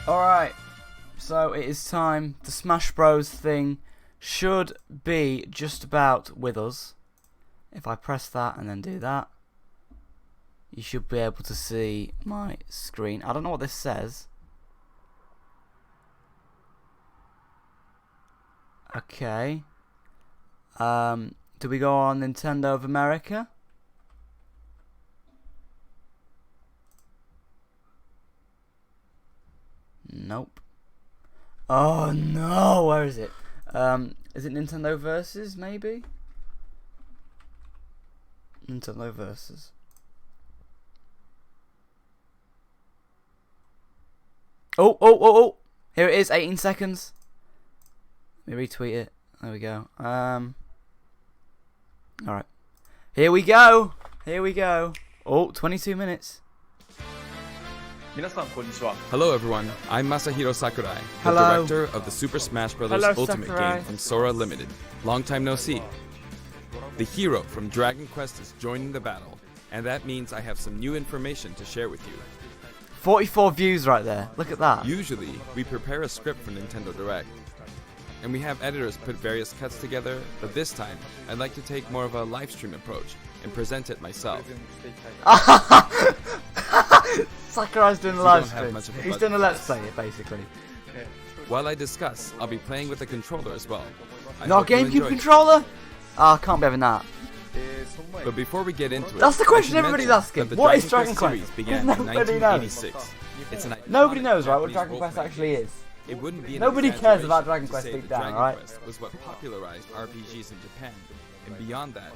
Alright, so it is time. The Smash Bros thing should be just about with us. If I press that and then do that, you should be able to see my screen. I don't know what this says. Okay. Do we go on Nintendo of America? Nope. Oh no, where is it? Is it Nintendo Versus, maybe? Nintendo Versus. Oh! Here it is, 18 seconds. Let me retweet it. There we go. Alright. Here we go! Oh, 22 minutes. Hello everyone, I'm Masahiro Sakurai, the director of the Super Smash Bros. Ultimate game from Sora Limited. Long time no see. The hero from Dragon Quest is joining the battle, and that means I have some new information to share with you. 44 views right there. Look at that. Usually, we prepare a script for Nintendo Direct, and we have editors put various cuts together, but this time, I'd like to take more of a live stream approach and present it myself. Sakurai's doing a live stream. He's doing a let's play it, basically. While I discuss, I'll be playing with the controller as well. No GameCube controller? Ah, I can't be having that. But before we get into it, that's the question everybody's asking. What is Dragon Quest? Began in 1986. Nobody knows, right, what Dragon Quest actually is. It wouldn't be Nobody cares about Dragon Quest deep down, right? Dragon Quest was what popularized RPGs in Japan, and beyond that,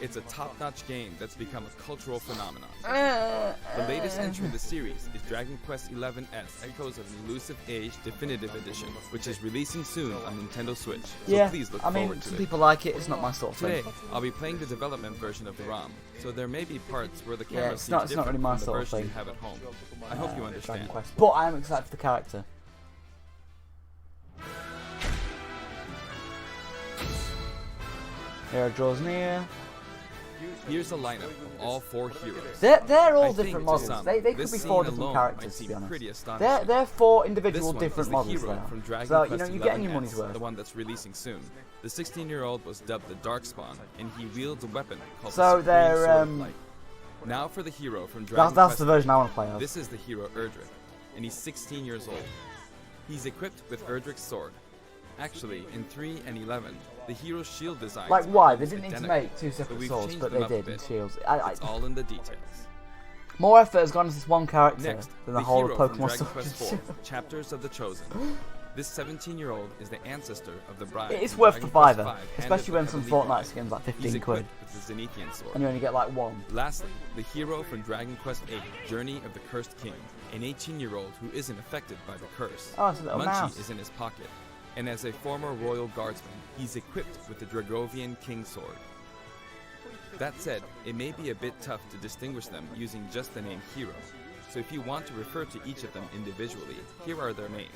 it's a top-notch game that's become a cultural phenomenon. The latest entry in the series is Dragon Quest XI's Echoes of an Elusive Age Definitive Edition, which is releasing soon on Nintendo Switch, so please look forward to it. Some people like it, it's not my sort of thing. Today, I'll be playing the development version of the ROM, so there may be parts where the camera it's not really my from the sort of version thing. you have at home. I hope you understand. Dragon Quest. But I am excited for the character. Here draws near. Here's a lineup of all 4 heroes. They're all different models. They could be 4 different characters, to be honest. They're 4 individual different models there. So, you know, you're getting your money's worth. The one that's releasing soon. The 16-year-old was dubbed the Darkspawn, and he wields a weapon called so the Sword of Light. Now for the hero from Dragon Quest. That's the version I want to play of. This is the hero Erdrick, and he's 16 years old. He's equipped with Erdrick's sword. Actually, in 3 and 11, the hero's shield design. Like why? They didn't need to make 2 separate swords, but they did in shields. It's all in the details. More effort has gone into this one character Next, than the whole of Pokemon Dragon Quest 4, Chapters of the Chosen. This 17-year-old is the ancestor of the bride. It's worth the fiver, especially when some Fortnite skins like 15 quid. With the Zenithian sword. And you only get like 1. Lastly, the hero from Dragon Quest 8, Journey of the Cursed King, an 18-year-old who isn't affected by the curse. Oh, it's a little Munchie mouse. is in his pocket, and as a former royal guardsman, he's equipped with the Dragovian King Sword. That said, it may be a bit tough to distinguish them using just the name hero, so if you want to refer to each of them individually, here are their names.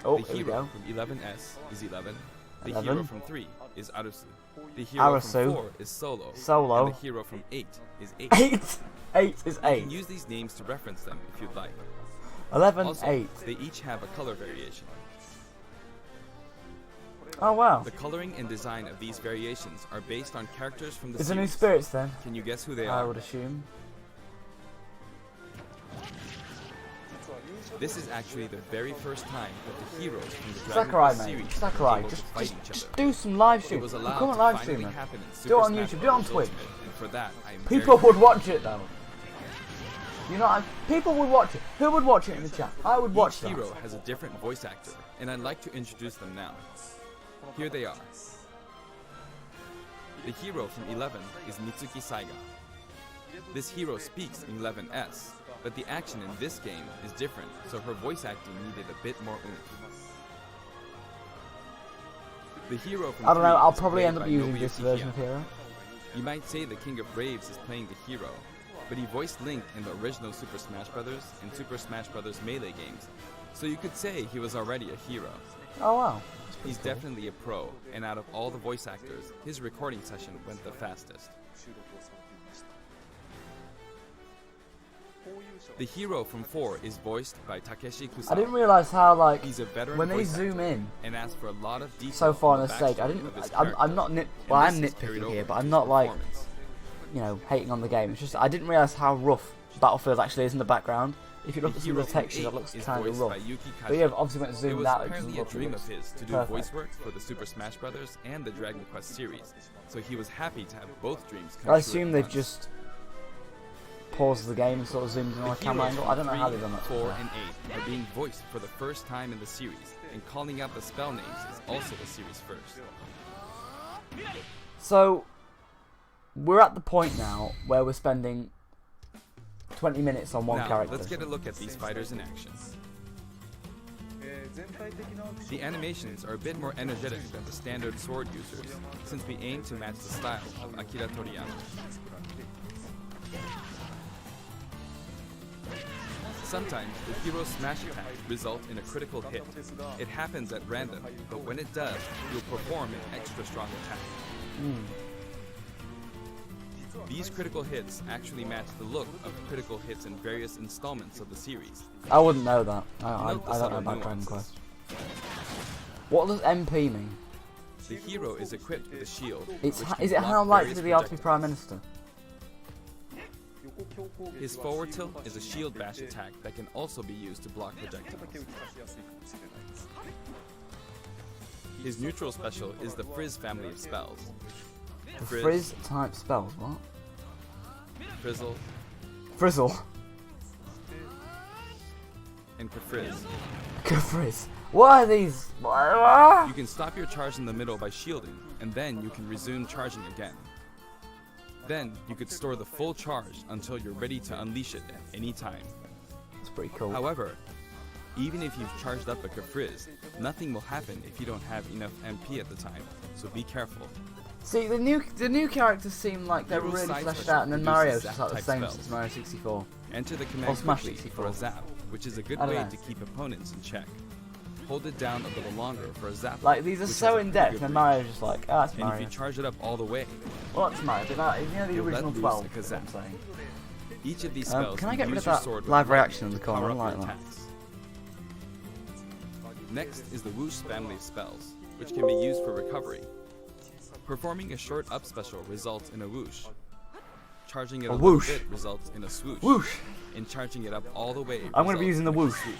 Oh, the hero from 11S is 11. The 11. hero from 3 is Arasu. The hero from 4 is Solo. And the hero from 8 is 8. 8 is 8. You can use these names to reference them if you'd like. 11, also, 8. They each have a color variation. Oh wow. The coloring and design of these variations are based on characters from the Is series. it new spirits then? Can you guess who they I are? would assume. This is actually the very first time that the heroes from the Dragon Sakurai, Quest mate. series Sakurai, were able to fight each other. just do some live It stream. was Become allowed a to live finally streamer. happen in Super Do it on Smash YouTube, do it on Bros. Twitch. Ultimate, and for that, I am People very would watch it though. You know, people would watch it. Who would watch it in the chat? I would watch Each that. hero has a different voice actor, and I'd like to introduce them now. Here they are. The hero from 11 is Mitsuki Saiga. This hero speaks in 11S, but the action in this game is different, so her voice acting needed a bit more oomph. The hero from I don't know, 3 I'll is probably played end up by using Nobuya this version Kihiya. of Hero. You might say the King of Braves is playing the hero, but he voiced Link in the original Super Smash Bros. And Super Smash Bros. Melee games, so you could say he was already a hero. Oh wow. He's definitely a pro, and out of all the voice actors, his recording session went the fastest. The hero from 4 is voiced by Takeshi Kusama. I didn't realize how like He's a veteran when they voice zoom actor in and asks for a lot of detail so far on on the stage. I backstory didn't. of his I'm not character, well, I and am this is carried nitpicking over here, but to I'm his not like performance. hating on the game. It's just I didn't realize how rough Battlefield actually is in the background. If you look The at some of hero the from textures, 8 it looks is kind of voiced rough. by Yuki But yeah, Kaji. obviously when it's It zoomed was out, it doesn't apparently a look. dream of his to do perfect. voice work for the Super Smash Bros. And the Dragon Quest series, so he was happy to have both dreams come I true assume at they've once. just paused the game and sort of zoomed in on a The camera heroes angle. from I don't know how 3, they've done that. 4, and 8 are being voiced for the first time in the series, and calling out the spell names is also the series first. So we're at the point now where we're spending 20 minutes on one Now, character. let's get a look at these fighters in action. The animations are a bit more energetic than the standard sword users, since we aim to match the style of Akira Toriyama. Sometimes the hero's smash attacks result in a critical hit. It happens at random, but when it does, you'll perform an extra strong attack. These critical hits actually match the look of critical hits in various installments of the series. I wouldn't know that. I Note the don't know subtle about Dragon nuances. Quest. What does MP mean? The hero is equipped with a shield. It's which ha can is it block how likely various they are to be projectiles. Prime Minister? His forward tilt is a shield bash attack that can also be used to block projectiles. His neutral special is the Frizz family of spells. The Frizz type spells, what? Frizzle, Frizzle. and Kafrizz. Frizz. What are these? You can stop your charge in the middle by shielding, and then you can resume charging again. Then, you could store the full charge until you're ready to unleash it at any time. That's pretty cool. However, even if you've charged up a Kafrizz, nothing will happen if you don't have enough MP at the time, so be careful. See, the new characters seem like they're Hero's really side fleshed special out, and then produces Mario's just like the zap-type same spells. as Mario 64. Enter the Or command Smash quickly 64. for a zap, which is a good I don't way know. to keep opponents in check. Hold it down a little longer for a zap. Like, these are which so has a in pretty depth, good and reach. Mario's just like, ah, it's And if Mario. you charge it up all the way, Well, that's Mario, but that, the You'll let original loose 12, a is what I'm saying. each of these spells can I get rid use of your that sword with live lightning reaction in the to corner? power I up like your that. attacks. Next is the Whoosh family of spells, which can be used for recovery. Performing a short up special results in a whoosh. Charging it a little whoosh. bit results in a swoosh. Whoosh! And charging it up all the way I'm gonna be results using the in a whoosh. swoosh.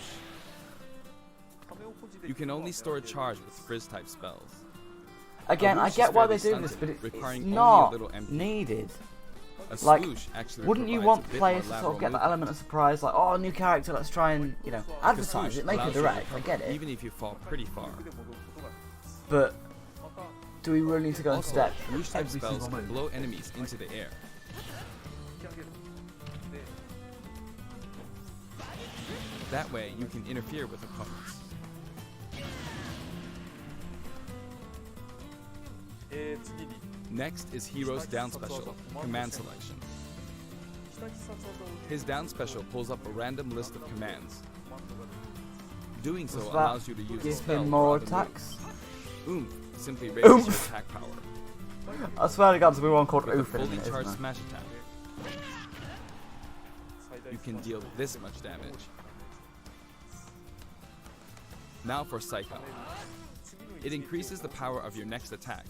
You can only store charge with Frizz type spells. Again, I whoosh is get why fairly they do this, stunted, but it's requiring only a not little MP. needed. A Like, swoosh actually Wouldn't you provides want a bit players more to sort of get lateral that element of surprise, like, oh, new character, let's try and, movement. advertise swoosh it, make it allows you to direct, I recover get it. Even if you fall pretty far. But do we really need to go into Also, depth whoosh type every spells single can move? blow enemies into the air. That way, you can interfere with opponents. Next is Hero's down special, command selection. His down special pulls up a random list of commands. Doing so Does that allows you to use a give spell him for more other attacks? moves. Oomph simply raises your Oomph. attack power. I swear to God, there's one called With a Oof in fully it, charged isn't there? smash attack, you can deal this much damage. Now for Psycho. It increases the power of your next attack.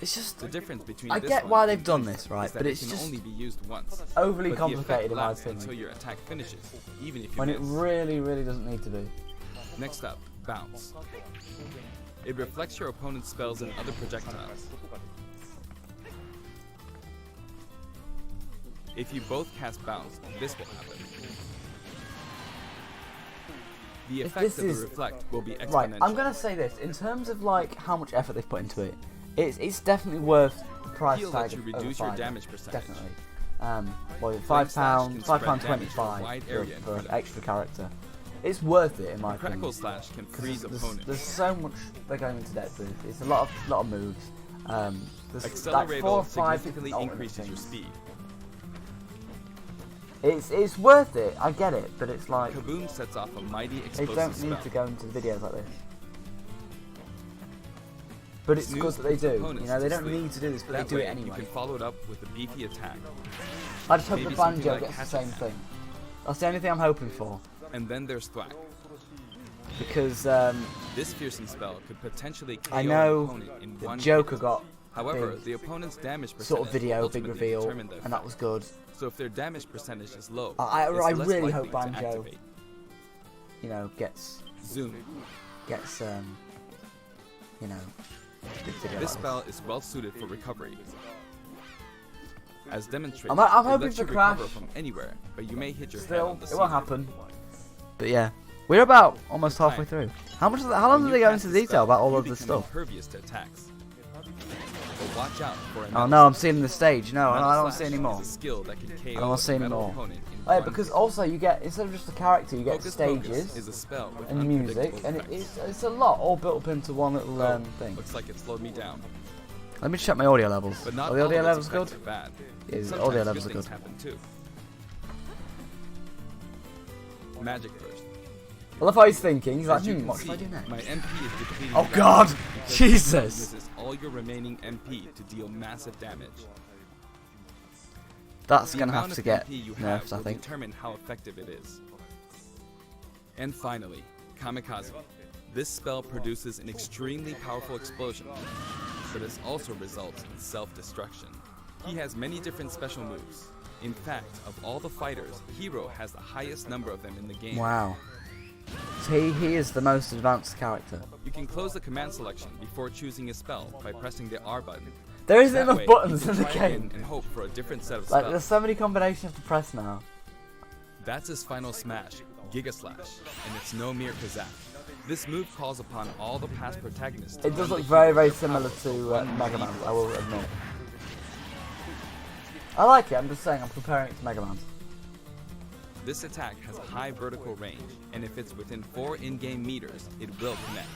It's just The difference between I this get one why and they've done this this, right? is that But it it's can just only be used once. overly But the complicated effect in my lasts opinion. until your attack finishes, even if you When miss. it really, really doesn't need to be. Next up, Bounce. It reflects your opponent's spells and other projectiles. If you both cast Bounce, this will happen. The If effect this of the is- reflect will be exponential. Right, I'm gonna say this in terms of like how much effort they've put into it. It's definitely worth the price Feel tag that you of over reduce your £5, damage percentage. Definitely. Well, Flame Slash can £5, spread £5.25 damage over a wide area in for an front of you. extra character. It's worth it in my Crackle opinion. Slash can 'Cause freeze there's opponents. so much they're going into depth with. It's a lot of moves. There's like 4 Accelerator or 5 significantly different increases your things. speed. It's worth it. I get it, but it's like Kaboom sets off a mighty they explosive don't spell. need to go into videos like this. But it's Snooze good that they puts do. opponents You know, they to don't sleep. need to do this, but That they do it way, anyway. You can follow it up with a beefy attack. I just hope the Maybe something Banjo like gets the Hatchet same Man. thing. That's the only thing I'm hoping for. And then there's Thwack. Because This fearsome spell could potentially KO I an know opponent in the one Joker hit. got However, big the opponent's damage percentage sort of video, will big ultimately reveal, determine their and that was good. So if their damage percentage is low, I it's less really likely hope to Banjo, activate. you know, gets Zoom. you know, big video. This like spell is well suited for recovery. As demonstrated, I'm it hoping lets you for Crash. recover from anywhere, but you may hit your head Still, on the it ceiling. won't happen. But yeah, we're about almost Good halfway time. through. How long When do they you go cast into this detail spell, about all you of this become stuff? impervious to attacks. But watch out for a Oh metal no, I'm slash. seeing the stage. No, Metal I don't slash see any more. is a skill that can KO I don't see a any metal more. opponent in Wait, one because hit. also you get, instead of just a character, you get Hocus Pocus stages is a spell with and music, unpredictable and effects. it's a lot all built up into one little Oh, thing. looks like it slowed me down. Let me check my audio levels. But not Are the all audio of levels its good? effects are bad. Yeah, the Sometimes audio good levels are things good. happen too. Magic first. I love how he's thinking. He's like, As you can what should see, I do next? my MP is depleting Oh rapidly God! because Jesus! This is all your remaining MP to deal massive damage. That's The gonna amount have to of get MP you have nerfed, I will think. determine how effective it is. And finally, Kamikaze. This spell produces an extremely powerful explosion, but it also results in self-destruction. He has many different special moves. In fact, of all the fighters, Hero has the highest number of them in the game. Wow. So he is the most advanced character. You can close the command selection before choosing a spell by pressing the R button. There isn't That enough way, buttons you in can the try game. again and hope for a different set of Like, spells. there's so many combinations to press now. That's his final smash, Giga Slash, and it's no mere kazak. This move calls upon all the past protagonists. to It does lend look the very, hero very their similar power for to one Mega Man, brief I will burst. admit. I like it, I'm just saying I'm comparing it to Mega Man. This attack has a high vertical range, and if it's within 4 in-game meters, it will connect.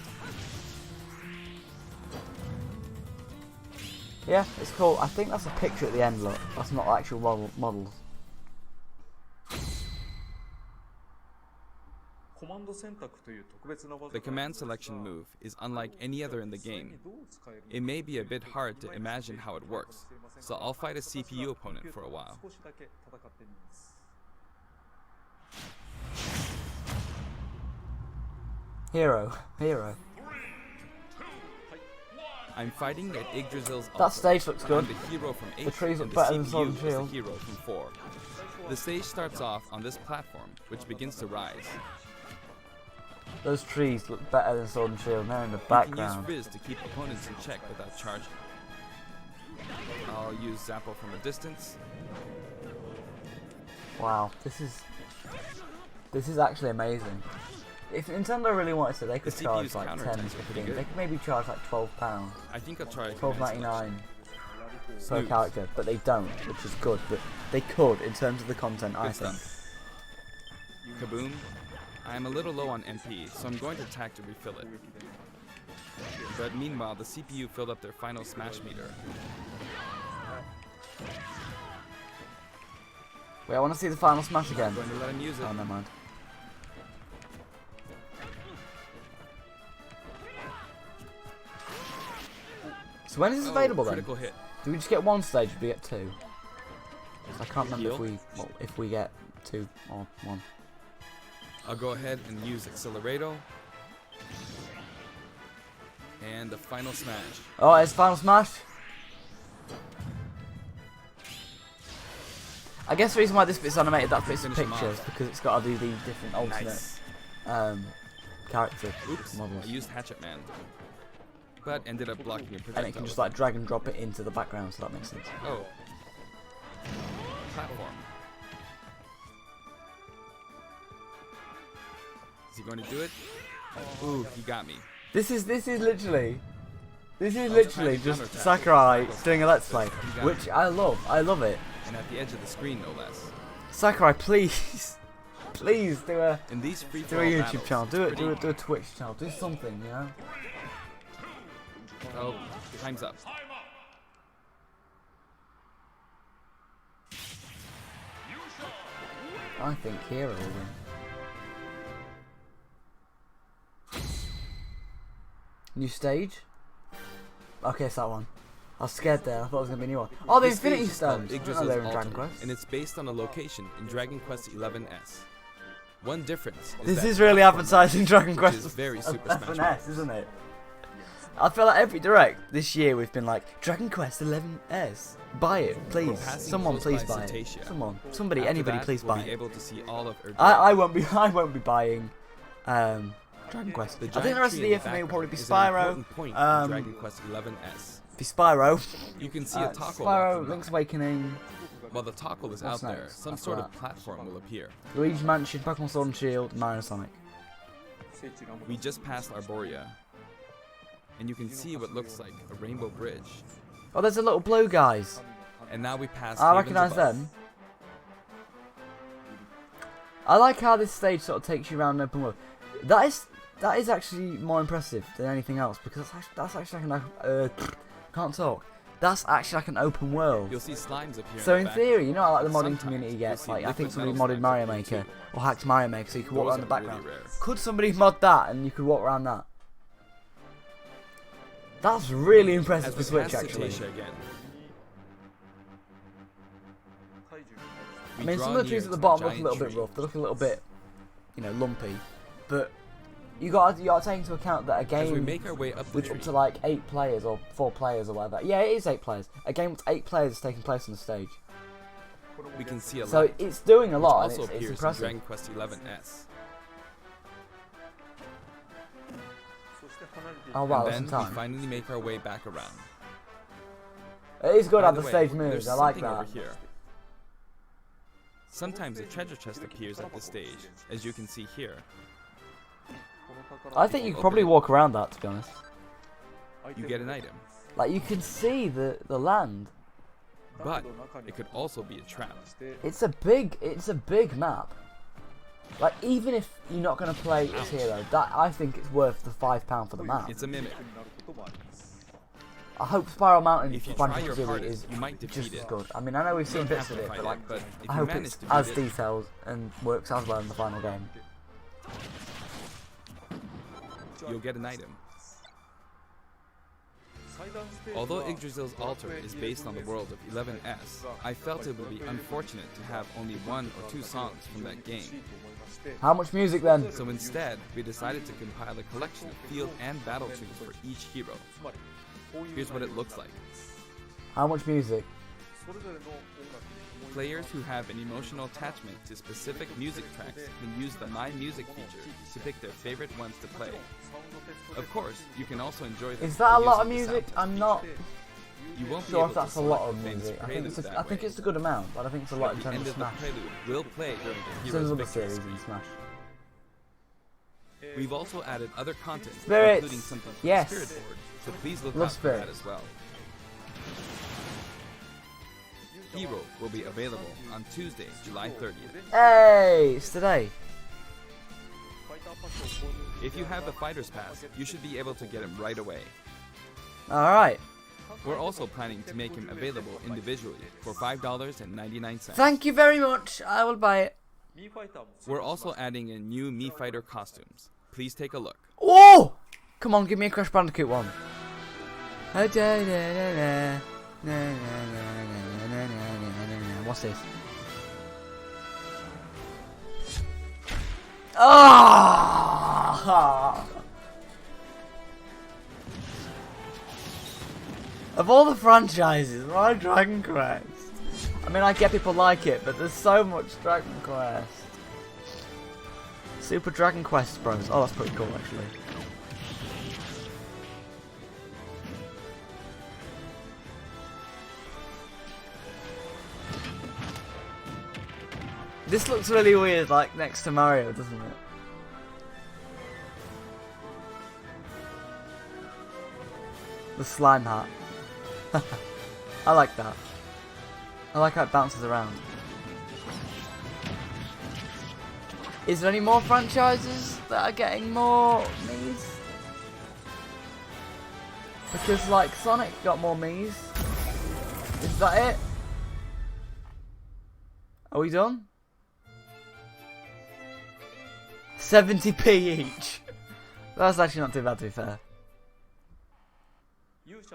Yeah, it's cool. I think that's a picture at the end, look. That's not actual models. The command selection move is unlike any other in the game. It may be a bit hard to imagine how it works, so I'll fight a CPU opponent for a while. Hero. I'm fighting at Yggdrasil's That altar. stage looks good. I'm the hero from 8, trees and look the better than CPU Sword and is the Shield. hero from 4. The stage starts off on this platform, which begins to rise. Those trees look better than Sword and Shield. They're in the You can background. use Frizz to keep opponents in check without charging. I'll use Zappo from a distance. Wow, this is actually amazing. If Nintendo really wanted to, they could The charge CPU's like counterattacks 10 are for the pretty game. good. They could maybe charge like £12, I think I'll try a command selection. $12.99 per Moves. character, but they don't, which is good. But they could in terms of the content, I Good think. stuff. Kaboom. I'm a little low on MP, so I'm going to attack to refill it. But meanwhile, the CPU filled up their final smash meter. Wait, I want to see the final smash again. I'm going to let him use it. Oh, never mind. So when is this available then? Critical hit. Do we just get one stage or do we get two? 'Cause I can't remember Heal? if we get two or one. I'll go ahead and use Accelerato. And the final smash. Oh, it's final smash. I guess the reason why this bit's animated that bit's a Finish him picture off. is because it's got to do the different alternate Nice. character Oops, models. I used Hatchet Man. But ended up blocking a projectile. And it can just like drag and drop it into the background, so that makes sense. Oh. Platform. Is he going to do it? Ooh, he got me. This is literally trying to just counterattack. Sakurai doing a let's play, You got which me. I love. I love it. And at the edge of the screen, no less. Sakurai, please, please do a In these free do a YouTube channel, do a Twitch channel, do something, you know. Oh, time's up. I think Hero will win. New stage. Okay, it's that one. I was scared there. I thought it was gonna be a new one. Oh, the This Infinity stage is called Stones. I didn't know Yggdrasil's they were in Dragon Altar, Quest. and it's based on a location in Dragon Quest XI's. One difference is This that is really platformer, advertising Dragon which Quest is very Super Smash S, Bros. isn't it? I feel like every direct this year we've been like Dragon Quest 11S. Buy it, please. Passing Someone close please by buy it. Cetacea. Someone, somebody, After anybody, that, please we'll buy be it. able to see all of Erdrea. I won't be buying Dragon Quest. The I think giant the rest of tree the in year the for me will probably be background is Spyro. an important point in Dragon Quest XI's. Be Spyro. You can see a toggle Spyro, walking Link's by. Awakening, While the toggle is What's out there, next? some After sort of that. platform will appear. Luigi's Mansion, Pokemon Sword and Shield, Mario and Sonic. We just passed Arborea, and you can see what looks like a rainbow bridge. Oh, there's the little blue guys. And now we pass. I Havens recognise above. them. I like how this stage sort of takes you around an open world. That is actually more impressive than anything else because that's actually like an can't talk. That's actually like an open world. You'll see slimes appear. So in in the theory, you know how like the modding Sometimes community you'll gets see like I think liquid somebody metal modded slimes Mario appear Maker too. or hacked Mario Maker so you could walk Those around the are really background. rare. Could somebody mod that and you could walk around that? That's really impressive As for we Switch pass actually. Cetacea again, I we mean, draw some of the near trees at the to bottom look a giant little bit tree. rough. They look a little bit, you know, lumpy. But you got to take into account that a As we game make our way up the with tree, up to like 8 players or 4 players or whatever. Yeah, it is 8 players. A game with 8 players is taking place on the stage. we can see a So light, it's doing a which lot and also it's appears in impressive. Dragon Quest XI's. Oh wow, And that's then some we time. finally make our way back around. It is good By at the way, stage there's moves. I like something that. over here. Sometimes a treasure chest appears at this stage, as you can see here. I think you could probably walk around that, to be honest. You get an item, Like you can see the land. but it could also be a trap. It's a big map. Like even if you're not gonna play as hero, that I think it's worth the £5 for the map. It's a mimic. I hope Spiral Mountain If you for try your Bandicoot hardest, is you might just defeat as it. good. I mean, I know we've You seen don't bits have of to it, fight but like, but if I you hope manage it's to beat as it, detailed and works as well in the final game. you'll get an item. Although Yggdrasil's altar is based on the world of 11S, I felt it would be unfortunate to have only 1 or 2 songs from that game. How much music then? So instead, we decided to compile a collection of field and battle tunes for each hero. Here's what it looks like. How much music? Players who have an emotional attachment to specific music tracks can use the My Music feature to pick their favorite ones to play. Of course, you can also enjoy them Is that a by lot of using the music? soundtrack I'm not feature. You won't be sure able if to that's a lot select of the famous music. I think prelude that it's way. a good amount, but I think it's a lot in The terms end of of the Smash. prelude will play during the Same hero's as other victory series screen. in Smash. We've also added other content, Spirits! including something from Yes. the Spirit Board, so please look Love out for that spirits. as well. Hero will be available on Tuesday, July 30th. Hey, it's today. If you have the Fighter's Pass, you should be able to get him right away. Alright. We're also planning to make him available individually for $5.99. Thank you very much. I will buy it. We're also adding in new Mii Fighter costumes. Please take a look. Oh! Come on, give me a Crash Bandicoot one. What's this? Ah! Of all the franchises, why Dragon Quest? I mean, I get people like it, but there's so much Dragon Quest. Super Dragon Quest Bros. Oh, that's pretty cool, actually. This looks really weird, like next to Mario, doesn't it? The slime hat. I like that. I like how it bounces around. Is there any more franchises that are getting more Mii's? Because like Sonic got more Mii's. Is that it? Are we done? 70p each. That's actually not too bad, to be fair.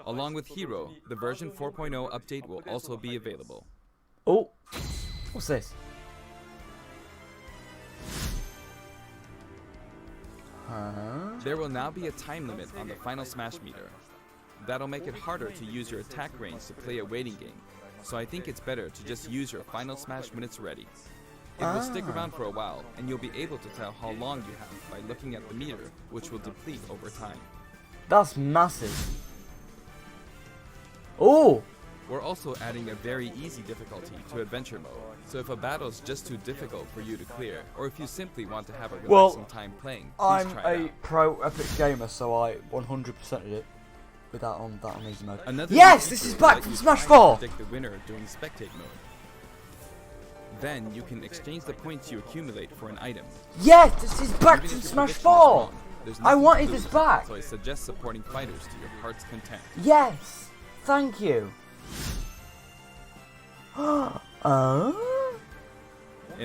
Along with Hero, the version 4.0 update will also be available. Oh, what's this? Huh? There will now be a time limit on the Final Smash meter. That'll make it harder to use your attack range to play a waiting game, so I think it's better to just use your Final Smash when it's ready. It will stick around for a while, and you'll be able to tell how long you have by looking at the meter, which will deplete over time. That's massive. Oh! We're also adding a very easy difficulty to Adventure Mode, so if a battle's just too difficult for you to clear, or if you simply want to have a relaxing time playing, please try it out. I'm a pro epic gamer, so I 100%ed it with that on easy mode. Yes, this is back from Smash 4! Predict the winner during Spectate Mode. Then you can exchange the points you accumulate for an item. Yes, this is back Even from if your Smash prediction is 4! wrong, there's I nothing to wanted lose, this back! So I suggest supporting fighters to your heart's content. Yes! Thank you! An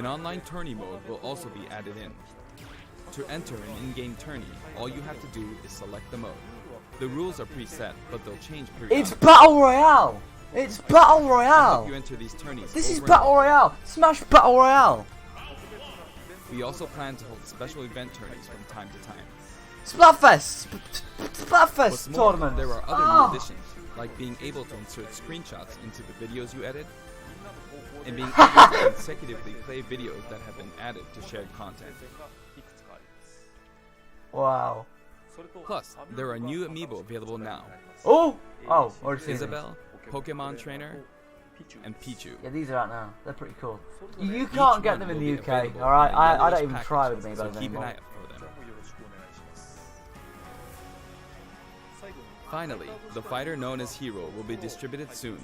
online tourney mode will also be added in. To enter an in-game tourney, all you have to do is select the mode. The rules are preset, but they'll change periodically. It's Battle Royale! It's Battle To Royale! help you enter these tourneys This is over and Battle over. Royale! Smash Battle Royale! We also plan to hold special event tourneys from time to time. Splatfest! What's Splatfest more, tournament! there are other new additions, like being able to insert screenshots into the videos you edit, and being able to consecutively play videos that have been added to shared content. Wow. Plus, there are new amiibo available now. Oh! Oh, already seen Isabelle, Pokemon Trainer, and Pichu. Yeah, these are out now. They're pretty cool. You can't get one them in will the be UK, available alright? in a I yellowish don't even try package, with so amiibos keep an anymore. eye out for them. Finally, the fighter known as Hero will be distributed soon,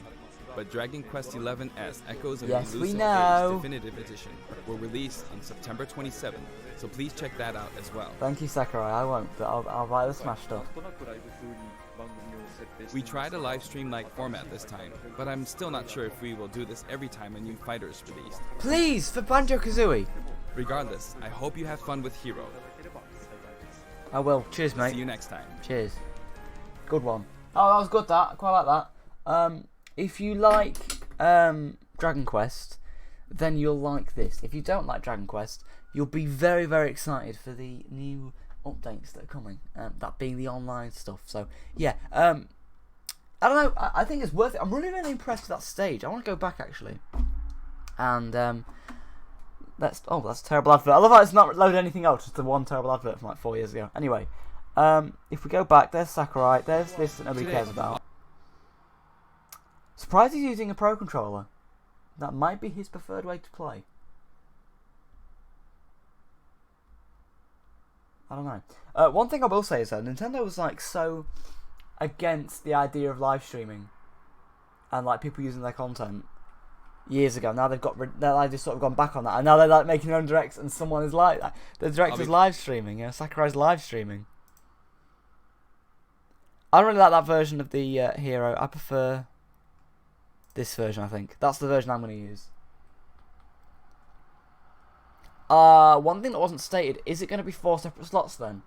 but Dragon Quest XI's Echoes of Yes, the we Elusive know. Age Definitive Edition will release on September 27th, so please check that out as well. Thank you, Sakurai. I won't, but I'll buy the Smash stuff. We tried a live stream-like format this time, but I'm still not sure if we will do this every time a new fighter is released. Please, for Banjo-Kazooie! Regardless, I hope you have fun with Hero. I will. Cheers, mate. See you next time. Cheers. Good one. Oh, that was good, that. I quite like that. If you like Dragon Quest, then you'll like this. If you don't like Dragon Quest, you'll be very, very excited for the new updates that are coming. That being the online stuff. So, yeah. I don't know. I think it's worth it. I'm really, really impressed with that stage. I want to go back, actually. And, that's a terrible advert. I love how it's not loaded anything else, just the one terrible advert from like 4 years ago. Anyway, if we go back, there's Sakurai, there's this that nobody cares about. Surprised he's using a Pro Controller. That might be his preferred way to play. I don't know. One thing I will say is that Nintendo was like so against the idea of live streaming and like people using their content years ago. Now they've just sort of gone back on that, and now they're like making their own directs, and someone is like the director's live streaming. Sakurai's live streaming. I don't really like that version of the Hero. I prefer this version. I think that's the version I'm going to use. One thing that wasn't stated, is it going to be 4 separate slots then?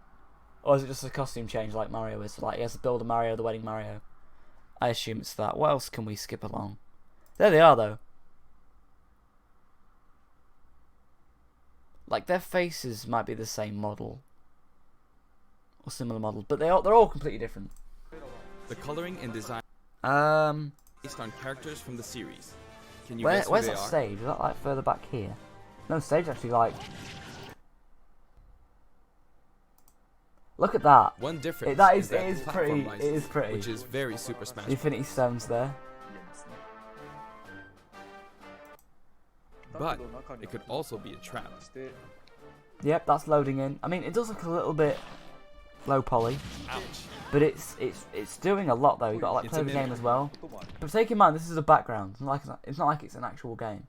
Or is it just a costume change like Mario is? So like he has to build a Mario, the wedding Mario. I assume it's that. What else can we skip along? There they are though. Like their faces might be the same model. Or similar model. But they're all completely different. The coloring and design based on characters from the series. Can you guess who where's they that are? stage? Is that like further back here? No, stage actually like... Look at that. One difference That is that it is platform pretty. license, It is pretty. which is very Super Smash The Infinity Stones there. But it could also be a trap. Yep, that's loading in. I mean, it does look a little bit low poly, Ouch. but it's doing a lot though. You got to like It's play a the game mimic. as well. But take in mind, this is a background. It's not like it's an actual game.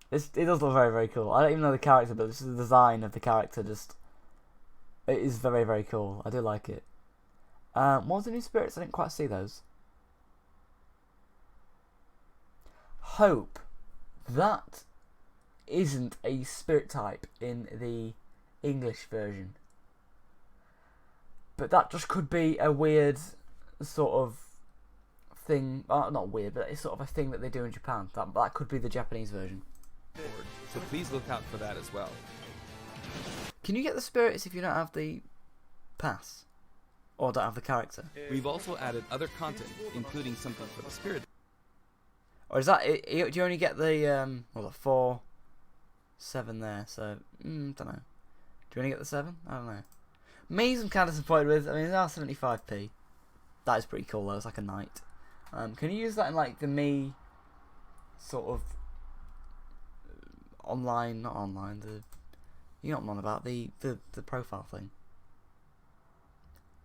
It does look very, very cool. I don't even know the character, but this is the design of the character. It is very, very cool. I do like it. What was the new spirits? I didn't quite see those. Hope that isn't a spirit type in the English version. But that just could be a weird sort of thing. Not weird, but it's sort of a thing that they do in Japan. That could be the Japanese version. So please look out for that as well. Can you get the spirits if you don't have the pass? Or don't have the character? We've also added other content, including something for the spirit. Or is that... Do you only get the... the 4, 7 there, so... don't know. Do you only get the 7? I don't know. Me's I'm kind of disappointed with. I mean, they are 75p. That is pretty cool though, it's like a knight. Can you use that in like the Me sort of online, not online, you know what I'm on about, the profile thing.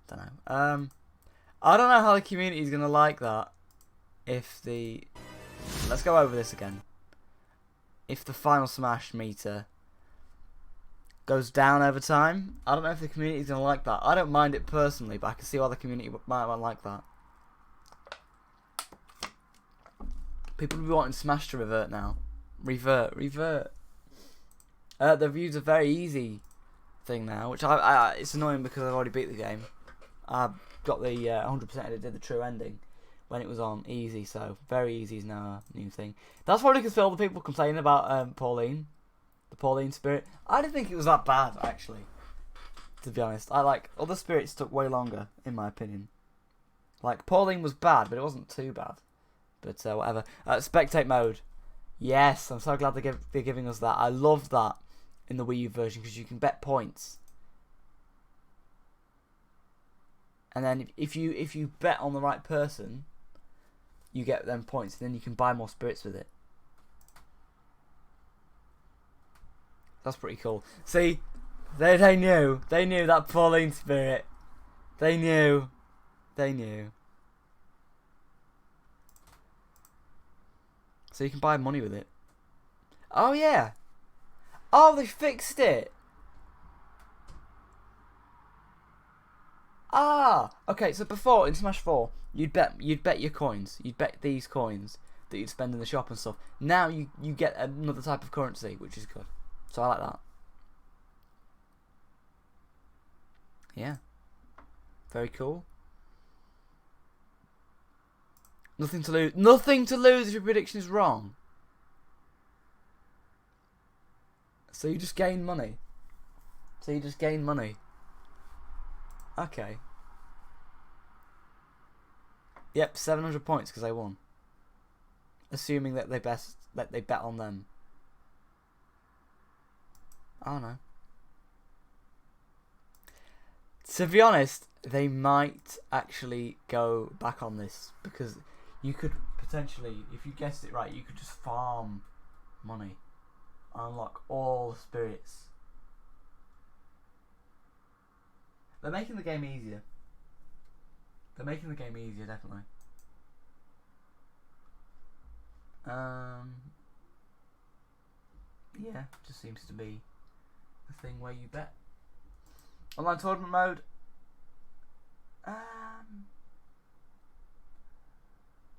Don't know. I don't know how the community is gonna like that if the... Let's go over this again. If the final Smash meter goes down over time, I don't know if the community is gonna like that. I don't mind it personally, but I can see why the community might not like that. People will be wanting Smash to revert now. Revert. The views are very easy thing now, which it's annoying because I've already beat the game. I got the 100% and it did the true ending when it was on easy, so very easy is now a new thing. That's probably because all the people complaining about Pauline, the Pauline spirit. I didn't think it was that bad actually, to be honest. Other spirits took way longer in my opinion. Like Pauline was bad, but it wasn't too bad. But whatever. Spectate mode. Yes, I'm so glad they're giving us that. I love that in the Wii U version because you can bet points. And then if you bet on the right person, you get them points. And then you can buy more spirits with it. That's pretty cool. See, they knew that Pauline spirit. They knew. So you can buy money with it. Oh yeah. Oh, they fixed it. Ah, okay. So before in Smash 4, you'd bet your coins. You'd bet these coins that you'd spend in the shop and stuff. Now you get another type of currency, which is good. So I like that. Yeah. Very cool. Nothing to lose. Nothing to lose if your prediction is wrong. So you just gain money. Okay. Yep, 700 points because they won. Assuming that they bet on them. I don't know. To be honest, they might actually go back on this because you could potentially, if you guessed it right, you could just farm money, unlock all the spirits. They're making the game easier. Definitely. Yeah, just seems to be a thing where you bet. Online tournament mode.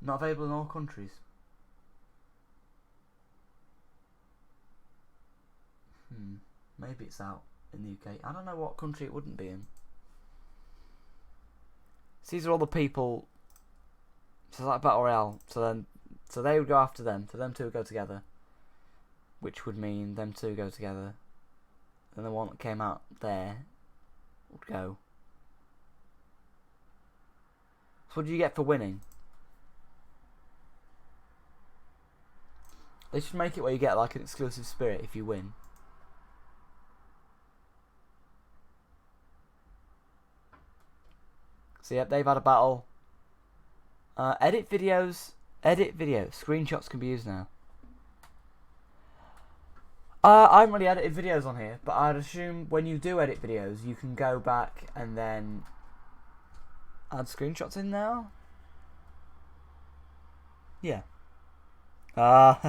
Not available in all countries. Maybe it's out in the UK. I don't know what country it wouldn't be in. So these are all the people. So it's like Battle Royale. So they would go after them. So them two would go together. Which would mean them two go together. And the one that came out there would go. So what do you get for winning? They should make it where you get like an exclusive spirit if you win. So yep, they've had a battle. Edit videos. Screenshots can be used now. I haven't really edited videos on here, but I'd assume when you do edit videos, you can go back and then add screenshots in now. Yeah. I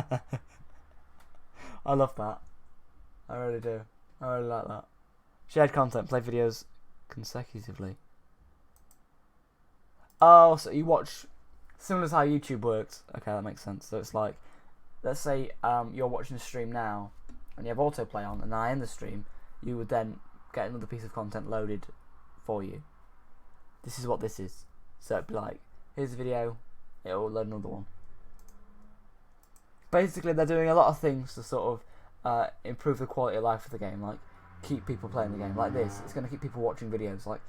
love that. I really do. I really like that. Shared content, play videos consecutively. Oh, so you watch, similar to how YouTube works. Okay, that makes sense. So it's like, let's say you're watching a stream now, and you have autoplay on, and I end the stream, you would then get another piece of content loaded for you. this is what this is. So it'd be like, here's a video, it'll load another one. Basically, they're doing a lot of things to sort of improve the quality of life of the game, like keep people playing the game. Like this, it's going to keep people watching videos. Like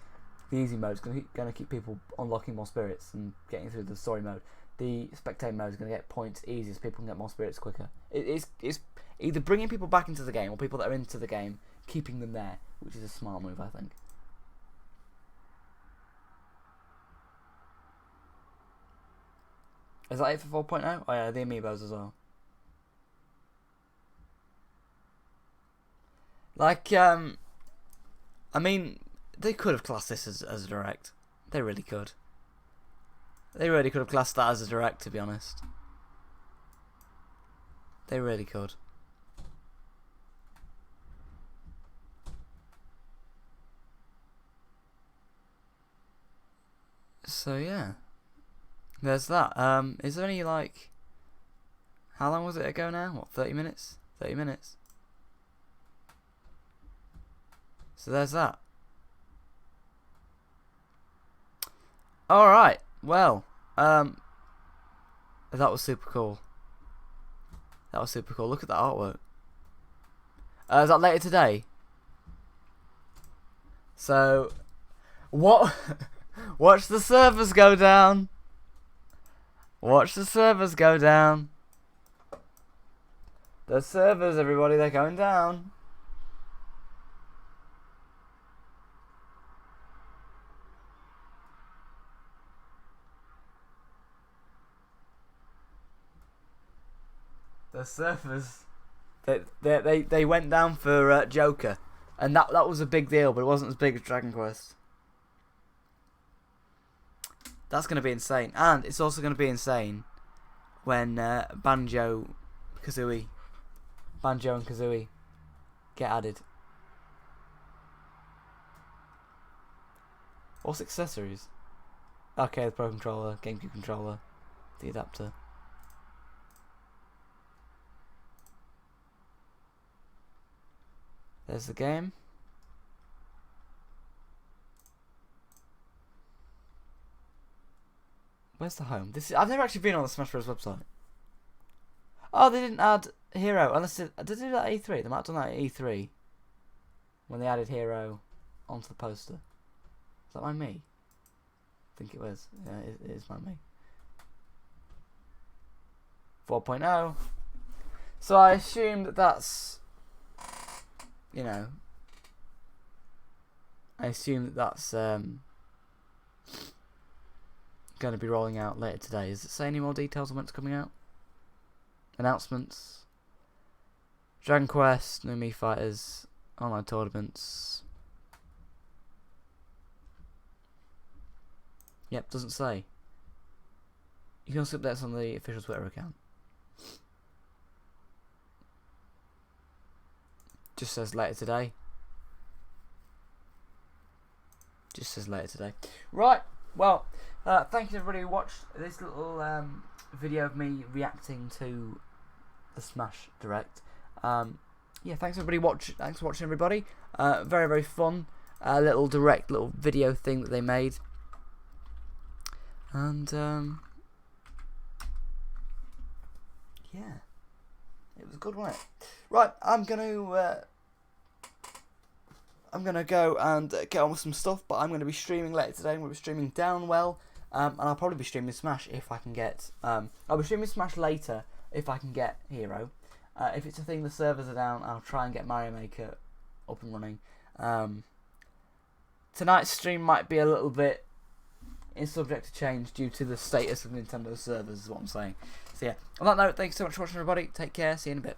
the easy mode is going to keep people unlocking more spirits and getting through the story mode. The spectator mode is going to get points easier, so people can get more spirits quicker. It's either bringing people back into the game or people that are into the game, keeping them there, which is a smart move, I think. Is that it for 4.0? Oh yeah, the amiibos as well. Like, I mean, they could have classed this as a direct. They really could. They really could have classed that as a direct, to be honest. They really could. So yeah, there's that. Is there any, like, how long was it ago now? What, 30 minutes? 30 minutes. So there's that. Alright, well, that was super cool. That was super cool. Look at that artwork. Is that later today? So, what? Watch the servers go down. Watch the servers go down. The servers, everybody, they're going down. The servers, they went down for Joker, and that was a big deal, but it wasn't as big as Dragon Quest. That's going to be insane, and it's also going to be insane when Banjo and Kazooie get added. What's accessories? Okay, the Pro Controller, GameCube controller, the adapter. There's the game. Where's the home? I've never actually been on the Smash Bros website. Oh, they didn't add Hero. Unless did they do that at E3? They might have done that at E3 when they added Hero onto the poster. Is that by me? I think it was. Yeah, it is by me. 4.0. So I assume that's, you know, I assume that's going to be rolling out later today. Does it say any more details on when it's coming out? Announcements. Dragon Quest, new Mii Fighters, online tournaments. Yep, doesn't say. You can also updates on the official Twitter account. Just says later today. Just says later today. Right, well, thank you everybody who watched this little video of me reacting to the Smash Direct. Yeah, thanks everybody thanks for watching everybody. Very, very fun little direct, little video thing that they made. And yeah, it was good, wasn't it? Right, I'm gonna go and get on with some stuff, but I'm gonna be streaming later today. I'm gonna be streaming Downwell, and I'll probably be streaming Smash if I can get. I'll be streaming Smash later if I can get Hero. If it's a thing the servers are down, I'll try and get Mario Maker up and running. Tonight's stream might be a little bit subject to change due to the status of Nintendo servers, is what I'm saying. So yeah, on that note, thanks so much for watching everybody. Take care, see you in a bit.